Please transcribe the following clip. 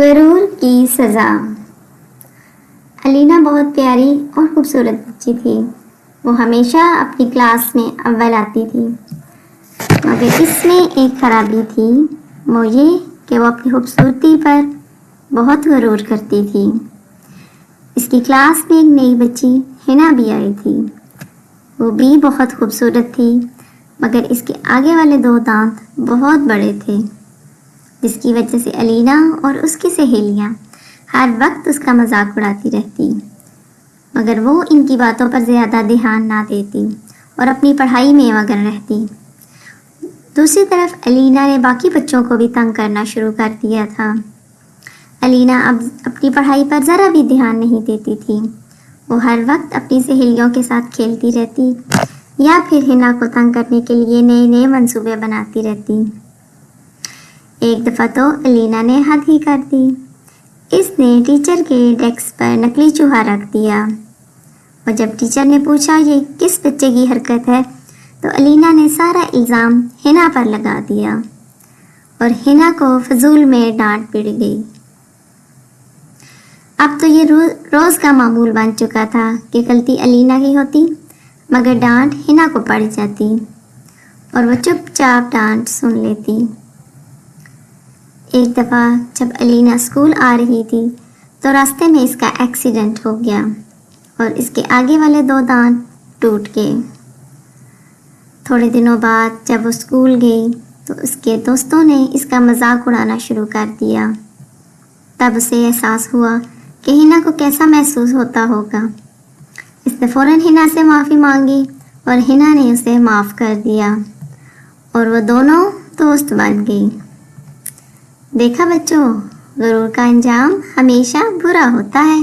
غرور کی سزا۔ الینا بہت پیاری اور خوبصورت بچی تھی۔ وہ ہمیشہ اپنی کلاس میں اول آتی تھی، مگر اس میں ایک خرابی تھی، وہ یہ کہ وہ اپنی خوبصورتی پر بہت غرور کرتی تھی۔ اس کی کلاس میں ایک نئی بچی ہنا بھی آئی تھی۔ وہ بھی بہت خوبصورت تھی، مگر اس کے آگے والے 2 دانت بہت بڑے تھے، جس کی وجہ سے الینا اور اس کی سہیلیاں ہر وقت اس کا مذاق اڑاتی رہتی، مگر وہ ان کی باتوں پر زیادہ دھیان نہ دیتی اور اپنی پڑھائی میں مگن رہتی۔ دوسری طرف الینا نے باقی بچوں کو بھی تنگ کرنا شروع کر دیا تھا۔ الینا اب اپنی پڑھائی پر ذرا بھی دھیان نہیں دیتی تھی۔ وہ ہر وقت اپنی سہیلیوں کے ساتھ کھیلتی رہتی یا پھر ہنا کو تنگ کرنے کے لیے نئے منصوبے بناتی رہتی۔ ایک دفعہ تو الینا نے حد ہی کر دی۔ اس نے ٹیچر کے ڈیسک پر نکلی چوہا رکھ دیا، اور جب ٹیچر نے پوچھا یہ کس بچے کی حرکت ہے تو الینا نے سارا الزام ہنا پر لگا دیا، اور ہنا کو فضول میں ڈانٹ پڑ گئی۔ اب تو یہ روز کا معمول بن چکا تھا کہ غلطی الینا کی ہوتی، مگر ڈانٹ ہنا کو پڑ جاتی اور وہ چپ چاپ ڈانٹ سن لیتی۔ ایک دفعہ جب الینا اسکول آ رہی تھی تو راستے میں اس کا ایکسیڈنٹ ہو گیا اور اس کے آگے والے 2 دانت ٹوٹ گئے۔ تھوڑے دنوں بعد جب وہ اسکول گئی تو اس کے دوستوں نے اس کا مذاق اڑانا شروع کر دیا۔ تب اسے احساس ہوا کہ ہنا کو کیسا محسوس ہوتا ہوگا۔ اس نے فوراً ہنا سے معافی مانگی اور ہنا نے اسے معاف کر دیا، اور وہ دونوں دوست بن گئی۔ دیکھا بچوں، غرور کا انجام ہمیشہ برا ہوتا ہے۔